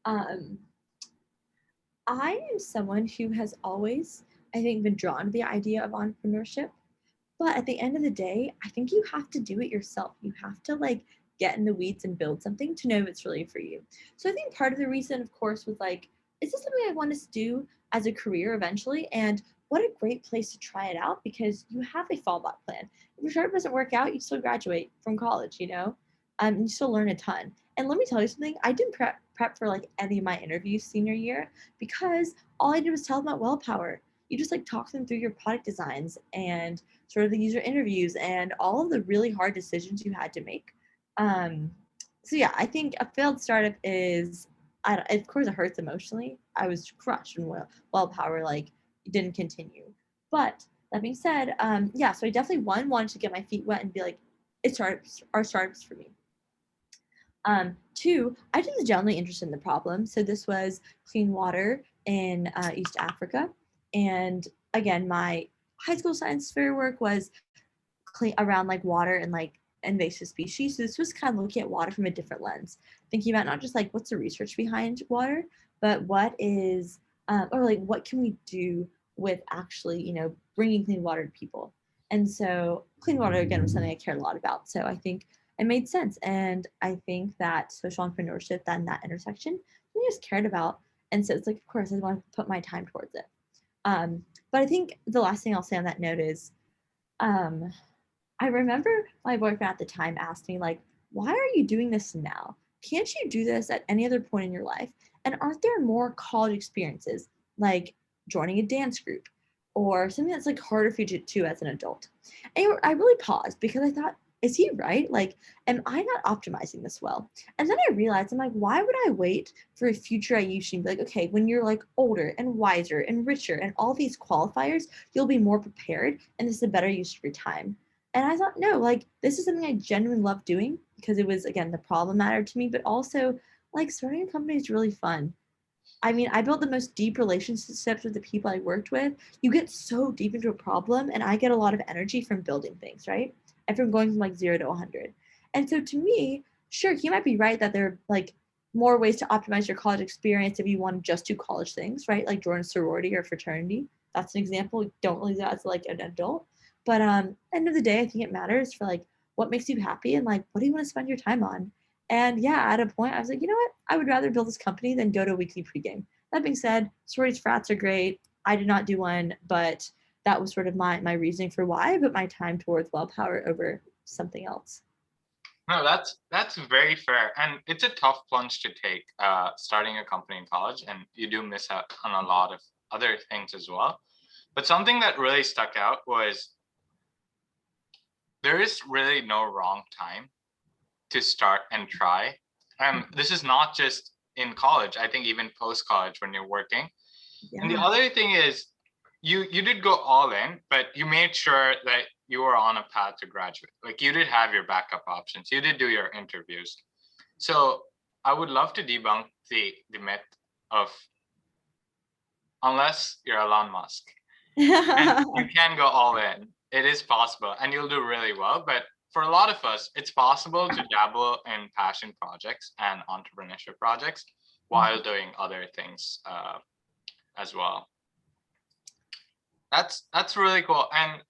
Um, I am someone who has always, I think, been drawn to the idea of entrepreneurship. But at the end of the day, I think you have to do it yourself. You have to like get in the weeds and build something to know if it's really for you. So I think part of the reason, of course, was like, is this something I want to do as a career eventually? And what a great place to try it out because you have a fallback plan. If your startup doesn't work out, you still graduate from college, you know? And you still learn a ton. And let me tell you something, I didn't prep for like any of my interviews senior year because all I did was tell them about WellPower. You just like talk them through your product designs and sort of the user interviews and all of the really hard decisions you had to make. Um, so yeah, I think a failed startup is, of course, it hurts emotionally. I was crushed when WellPower like didn't continue. But that being said, yeah, so I definitely wanted to get my feet wet and be like, it's startups are startups for me. Two, I just was generally interested in the problem. So this was clean water in East Africa. And again, my high school science fair work was clean around like water and like invasive species. So this was kind of looking at water from a different lens, thinking about not just like what's the research behind water, but what is, or like what can we do with actually, you know, bringing clean water to people. And so clean water again was something I cared a lot about. So I think it made sense. And I think that social entrepreneurship, that in that intersection, I just cared about. And so it's like, of course, I want to put my time towards it. But I think the last thing I'll say on that note is, um, I remember my boyfriend at the time asked me, like, why are you doing this now? Can't you do this at any other point in your life? And aren't there more college experiences, like joining a dance group or something that's like harder for you to do as an adult? And I really paused because I thought, is he right? Like, am I not optimizing this well? And then I realized, I'm like, why would I wait for a future Ayushi and be like, okay, when you're like older and wiser and richer and all these qualifiers, you'll be more prepared and this is a better use of your time. And I thought, no, like this is something I genuinely love doing because it was, again, the problem mattered to me, but also like starting a company is really fun. I mean, I built the most deep relationships with the people I worked with. You get so deep into a problem, and I get a lot of energy from building things, right? And from going from like 0 to 100. And so to me, sure, he might be right that there are like more ways to optimize your college experience if you want to just do college things, right? Like join a sorority or fraternity. That's an example. Don't really do that as like an adult. But end of the day, I think it matters for like what makes you happy and like what do you want to spend your time on. And yeah, at a point, I was like, you know what? I would rather build this company than go to a weekly pregame. That being said, sororities frats are great. I did not do one, but that was sort of my reasoning for why I put my time towards WellPower over something else. No, that's very fair, and it's a tough plunge to take, starting a company in college, and you do miss out on a lot of other things as well. But something that really stuck out was there is really no wrong time to start and try. And this is not just in college. I think even post college when you're working. And the Yeah. other thing is you did go all in, but you made sure that you were on a path to graduate. Like you did have your backup options. You did do your interviews. So I would love to debunk the myth of unless you're Elon Musk and you can go all in. It is possible and you'll do really well. But for a lot of us, it's possible to dabble in passion projects and entrepreneurship projects while doing other things as well. That's really cool. And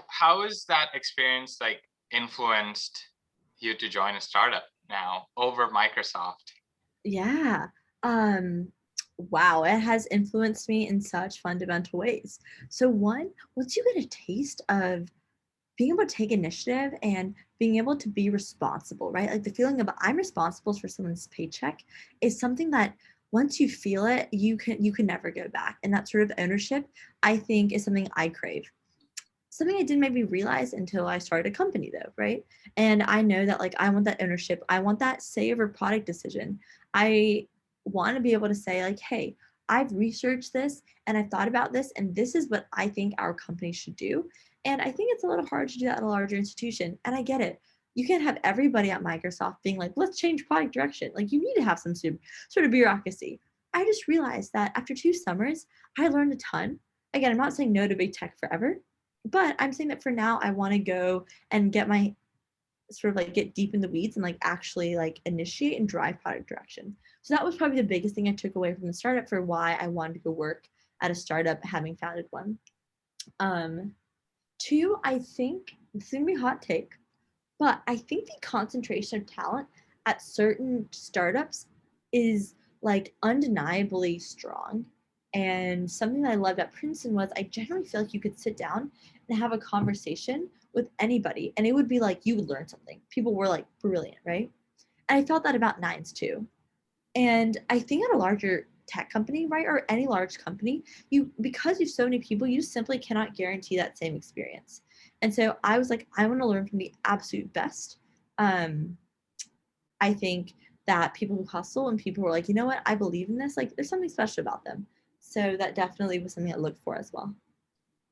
how has that experience like influenced you to join a startup now over Microsoft? Yeah. Wow, it has influenced me in such fundamental ways. So one, once you get a taste of being able to take initiative and being able to be responsible, right? Like the feeling of I'm responsible for someone's paycheck is something that once you feel it, you can never go back. And that sort of ownership, I think, is something I crave. Something I didn't maybe realize until I started a company though, right? And I know that like I want that ownership. I want that say over product decision. I want to be able to say like, hey, I've researched this and I've thought about this and this is what I think our company should do. And I think it's a little hard to do that in a larger institution. And I get it. You can't have everybody at Microsoft being like, let's change product direction. Like you need to have some sort of bureaucracy. I just realized that after 2 summers, I learned a ton. Again, I'm not saying no to big tech forever, but I'm saying that for now, I want to go and get my sort of like get deep in the weeds and like actually like initiate and drive product direction. So that was probably the biggest thing I took away from the startup for why I wanted to go work at a startup having founded one. Two, I think this is gonna be a hot take, but I think the concentration of talent at certain startups is like undeniably strong. And something that I loved at Princeton was I generally feel like you could sit down and have a conversation with anybody and it would be like you would learn something. People were like brilliant, right? And I felt that about Nines too. And I think at a larger tech company, right, or any large company, you because you have so many people, you simply cannot guarantee that same experience. And so I was like, I want to learn from the absolute best. Um, I think that people who hustle and people who are like, you know what, I believe in this, like there's something special about them. So that definitely was something I looked for as well.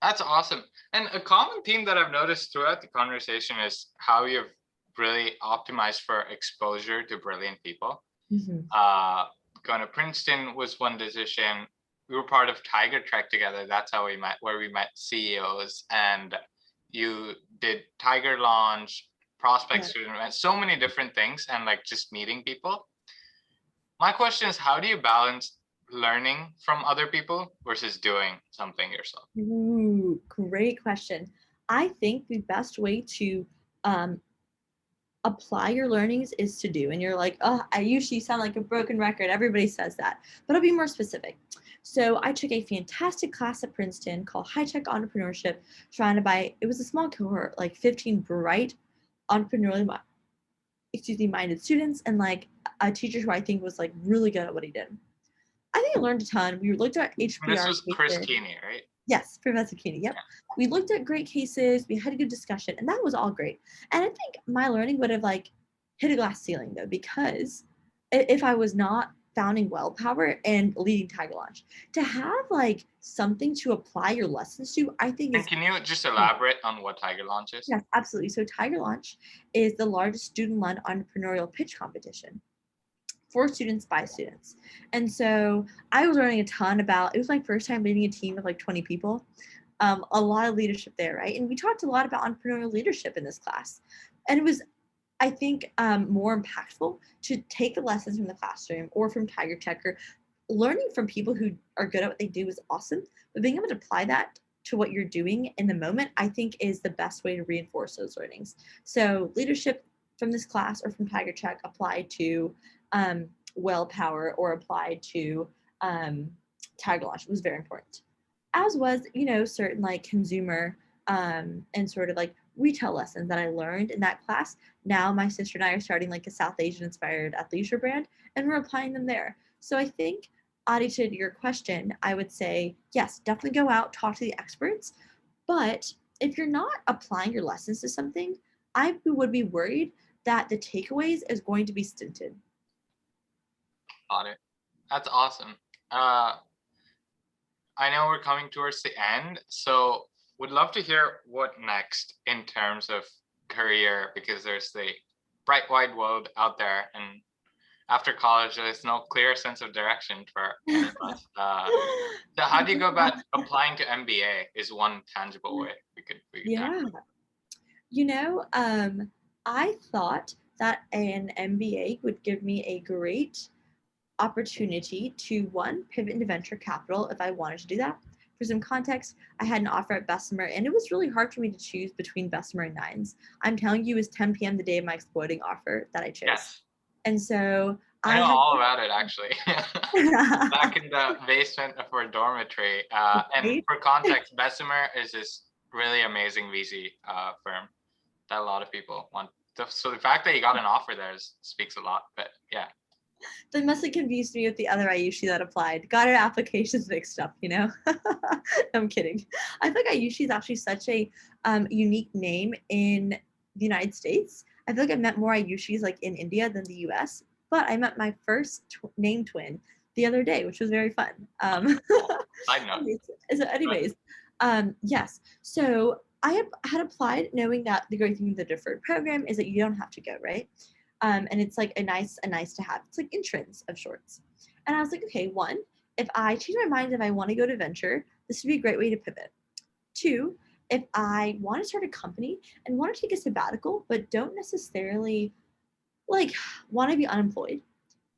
That's awesome. And a common theme that I've noticed throughout the conversation is how you've really optimized for exposure to brilliant people. Mm-hmm. Going to Princeton was one decision. We were part of Tiger Trek together. That's how we met, where we met CEOs. And you did Tiger Launch, prospect Yeah. student event, so many different things, and like just meeting people. My question is, how do you balance learning from other people versus doing something yourself? Ooh, great question. I think the best way to um, apply your learnings is to do. And you're like, oh, I usually sound like a broken record. Everybody says that. But I'll be more specific. So I took a fantastic class at Princeton called High Tech Entrepreneurship, surrounded by, it was a small cohort, like 15 bright entrepreneurially, minded students and like a teacher who I think was like really good at what he did. I think I learned a ton. We looked at And this HBR was Chris cases. Keeney, right? Yes, Professor Keeney. Yep. We looked at great cases. We had a good discussion, and that was all great. And I think my learning would have like hit a glass ceiling though, because if I was not founding WellPower and leading Tiger Launch, to have like something to apply your lessons to, I think And is can you just elaborate on what Tiger Launch is? yes, absolutely. So Tiger Launch is the largest student-led entrepreneurial pitch competition for students by students. And so I was learning a ton about, it was my first time leading a team of like 20 people. A lot of leadership there, right? And we talked a lot about entrepreneurial leadership in this class. And it was, I think, more impactful to take the lessons from the classroom or from Tiger Tech or learning from people who are good at what they do is awesome. But being able to apply that to what you're doing in the moment, I think is the best way to reinforce those learnings. So leadership from this class or from Tiger Tech applied to WellPower or applied to Tiger Launch was very important. As was, certain like consumer and sort of like retail lessons that I learned in that class. Now my sister and I are starting like a South Asian inspired athleisure brand and we're applying them there. So I think, Adi, to your question, I would say, yes, definitely go out, talk to the experts. But if you're not applying your lessons to something, I would be worried that the takeaways is going to be stinted. Got it. That's awesome. I know we're coming towards the end. So would love to hear what next in terms of career, because there's the bright wide world out there, and after college, there's no clear sense of direction for any of us. So how do you go about applying to MBA is one tangible way we could Yeah. tackle it. You know, I thought that an MBA would give me a great opportunity to one, pivot into venture capital if I wanted to do that. For some context, I had an offer at Bessemer, and it was really hard for me to choose between Bessemer and Nines. I'm telling you, it was 10 p.m. the day of my exploding offer that I chose. Yes, And so I I know had all about it actually. Back in the basement of our dormitory. And right? for context, Bessemer is this really amazing VC firm that a lot of people want. So the fact that you got an offer there speaks a lot. But yeah, They must have confused me with the other Ayushi that applied. Got our applications mixed up, you know? I'm kidding. I feel like Ayushi is actually such a unique name in the United States. I feel like I met more Ayushis like in India than the US, but I met my first name twin the other day, which was very fun. cool. Side note. Anyways, yes. So I had applied knowing that the great thing with the deferred program is that you don't have to go, right? And it's like a nice to have. It's like insurance of sorts. And I was like, okay, one, if I change my mind, if I want to go to venture, this would be a great way to pivot. Two, if I want to start a company and want to take a sabbatical, but don't necessarily like want to be unemployed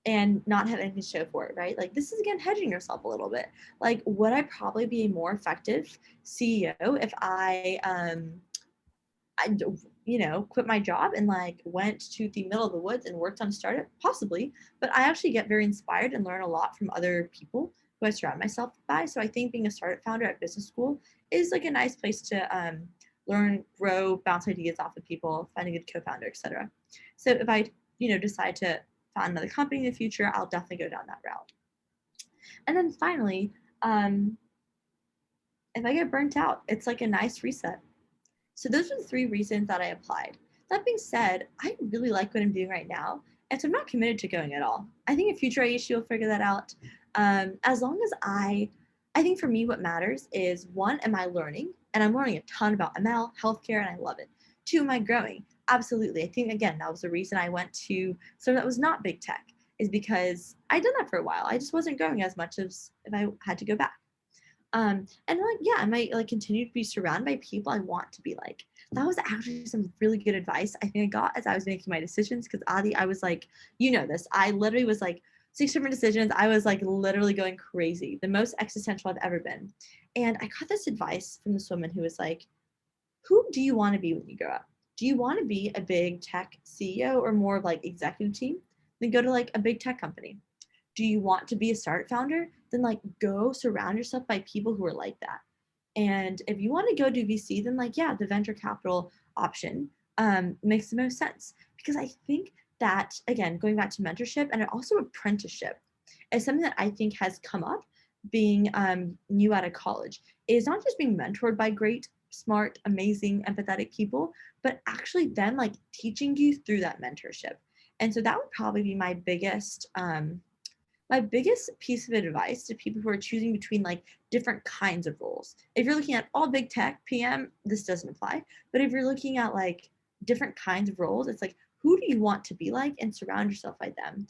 and not have anything to show for it, right? Like this is again hedging yourself a little bit. Like would I probably be a more effective CEO if I, quit my job and like went to the middle of the woods and worked on a startup? Possibly, but I actually get very inspired and learn a lot from other people who I surround myself by. So I think being a startup founder at business school is like a nice place to learn, grow, bounce ideas off of people, find a good co-founder, etc. So if I, decide to found another company in the future, I'll definitely go down that route. And then finally, um, if I get burnt out, it's like a nice reset. So those are the three reasons that I applied. That being said, I really like what I'm doing right now, and so I'm not committed to going at all. I think in future Ayushi will figure that out. As long as I think for me what matters is one, am I learning? And I'm learning a ton about ML, healthcare, and I love it. Two, am I growing? Absolutely. I think again that was the reason I went to something that was not big tech, is because I'd done that for a while. I just wasn't growing as much as if I had to go back. And like, yeah, I might like continue to be surrounded by people I want to be like. That was actually some really good advice I think I got as I was making my decisions. Because Adi, I was like, this. I literally was like 6 different decisions. I was like literally going crazy, the most existential I've ever been. And I got this advice from this woman who was like, who do you want to be when you grow up? Do you want to be a big tech CEO or more of like executive team? Then go to like a big tech company. Do you want to be a startup founder? Then like go surround yourself by people who are like that. And if you want to go do VC, then like, yeah, the venture capital option makes the most sense. Because I think that, again, going back to mentorship and also apprenticeship is something that I think has come up being new out of college, is not just being mentored by great, smart, amazing, empathetic people, but actually then like teaching you through that mentorship. And so that would probably be my biggest piece of advice to people who are choosing between like different kinds of roles. If you're looking at all big tech PM, this doesn't apply. But if you're looking at like different kinds of roles, it's like, who do you want to be like and surround yourself by them,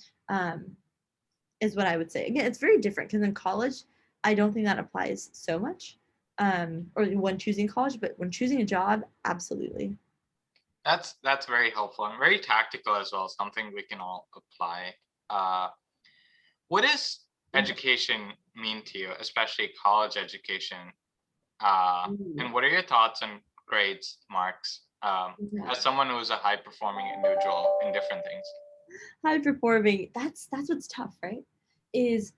is what I would say. Again, it's very different because in college, I don't think that applies so much, or when choosing college, but when choosing a job, absolutely. That's very helpful and very tactical as well. Something we can all apply. Uh, what does education mean to you, especially college education? Ooh, And what are your thoughts on grades, marks, yeah. as someone who's a high performing individual in different things? High performing, that's what's tough, right? Is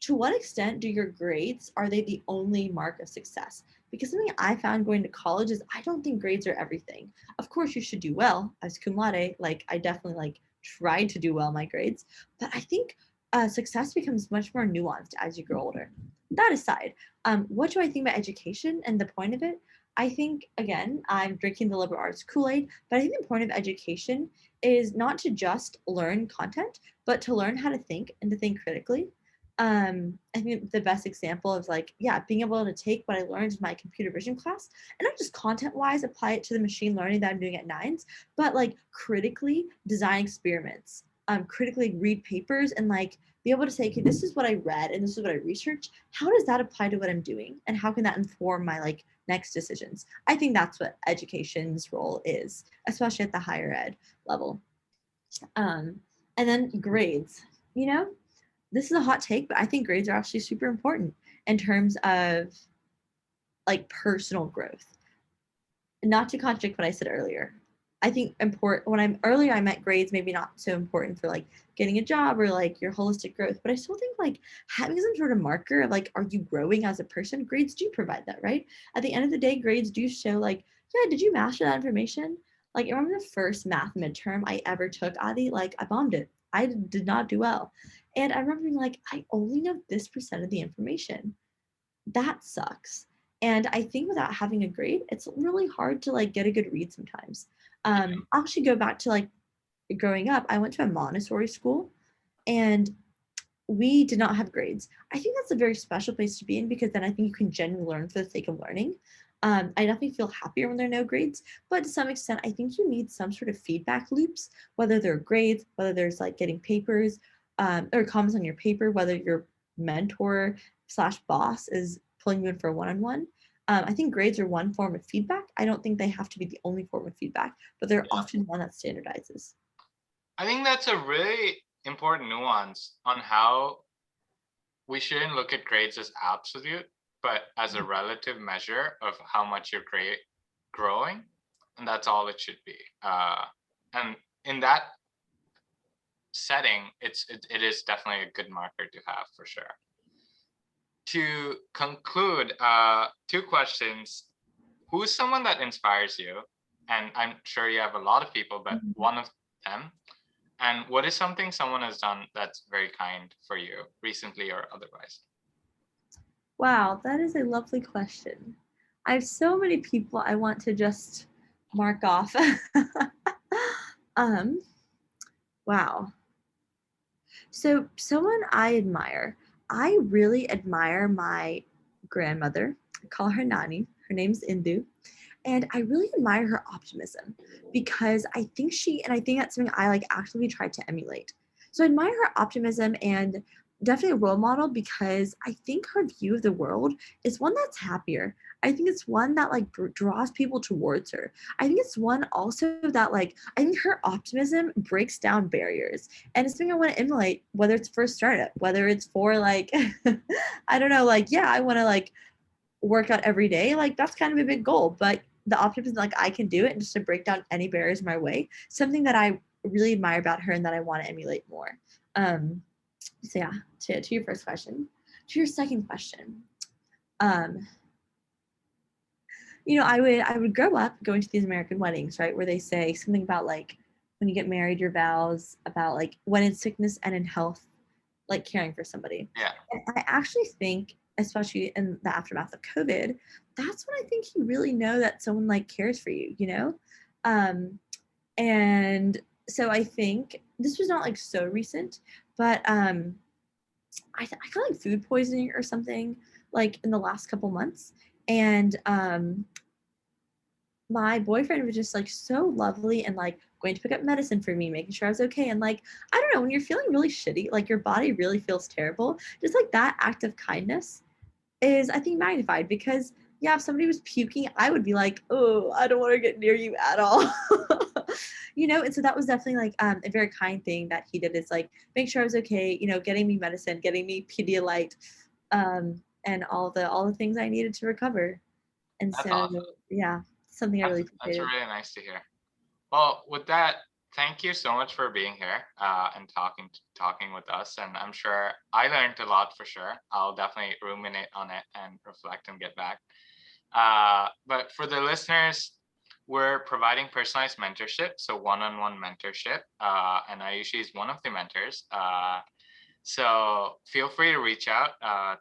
to what extent do your grades, are they the only mark of success? Because something I found going to college is I don't think grades are everything. Of course you should do well. I was cum laude, like I definitely like tried to do well in my grades, but I think success becomes much more nuanced as you grow older. That aside, what do I think about education and the point of it? I think again, I'm drinking the liberal arts Kool-Aid, but I think the point of education is not to just learn content, but to learn how to think and to think critically. I think the best example is like, yeah, being able to take what I learned in my computer vision class and not just content wise apply it to the machine learning that I'm doing at nines, but like critically design experiments, critically read papers and like be able to say, okay, this is what I read and this is what I researched. How does that apply to what I'm doing? And how can that inform my like next decisions? I think that's what education's role is, especially at the higher ed level. Um, and then grades, you know, this is a hot take, but I think grades are actually super important in terms of like personal growth. Not to contradict what I said earlier. I think important when I'm earlier I meant grades maybe not so important for like getting a job or like your holistic growth, but I still think like having some sort of marker of like are you growing as a person? Grades do provide that, right? At the end of the day, grades do show like, yeah, did you master that information? Like I remember the first math midterm I ever took, Adi, like I bombed it. I did not do well. And I remember being like, I only know this percent of the information. That sucks. And I think without having a grade, it's really hard to like get a good read sometimes. I'll actually go back to like growing up. I went to a Montessori school and we did not have grades. I think that's a very special place to be in because then I think you can genuinely learn for the sake of learning. I definitely feel happier when there are no grades, but to some extent, I think you need some sort of feedback loops, whether they're grades, whether there's like getting papers or comments on your paper, whether your mentor slash boss is pulling you in for a one-on-one. I think grades are one form of feedback. I don't think they have to be the only form of feedback, but they're Yeah. often one that standardizes. I think that's a really important nuance on how we shouldn't look at grades as absolute, but as a relative measure of how much you're growing, and that's all it should be. And in that setting, it is definitely a good marker to have for sure. To conclude, two questions. Who's someone that inspires you? And I'm sure you have a lot of people, but Mhm. one of them. And what is something someone has done that's very kind for you recently or otherwise? Wow, that is a lovely question. I have so many people I want to just mark off. um, wow. So, someone I admire, I really admire my grandmother. I call her Nani. Her name's Indu. And I really admire her optimism because I think that's something I like actively try to emulate. So I admire her optimism and definitely a role model because I think her view of the world is one that's happier. I think it's one that like draws people towards her. I think it's one also that like I think her optimism breaks down barriers, and it's something I want to emulate. Whether it's for a startup, whether it's for like I don't know, like yeah, I want to like work out every day, like that's kind of a big goal. But the optimism, like I can do it, and just to break down any barriers in my way, something that I really admire about her and that I want to emulate more. Um, so yeah, to your first question, to your second question, um, I would grow up going to these American weddings, right, where they say something about like when you get married, your vows about like when in sickness and in health, like caring for somebody. Yeah, And I actually think, especially in the aftermath of COVID, that's when I think you really know that someone like cares for you, you know? Um, and so I think this was not like so recent, but I got like food poisoning or something like in the last couple months. And my boyfriend was just like so lovely and like going to pick up medicine for me, making sure I was okay. And like, I don't know, when you're feeling really shitty, like your body really feels terrible, just like that act of kindness is, I think, magnified because, yeah, if somebody was puking, I would be like, oh, I don't want to get near you at all. And so that was definitely like a very kind thing that he did is like make sure I was okay, getting me medicine, getting me Pedialyte, and all the things I needed to recover. And that's so, awesome. yeah, something I really That's appreciated. really nice to hear. Well, with that, thank you so much for being here and talking with us. And I'm sure I learned a lot for sure. I'll definitely ruminate on it and reflect and get back. But for the listeners, we're providing personalized mentorship, so one-on-one mentorship, and Ayushi is one of the mentors. So feel free to reach out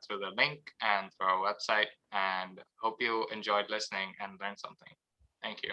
through the link and through our website. And hope you enjoyed listening and learned something. Thank you.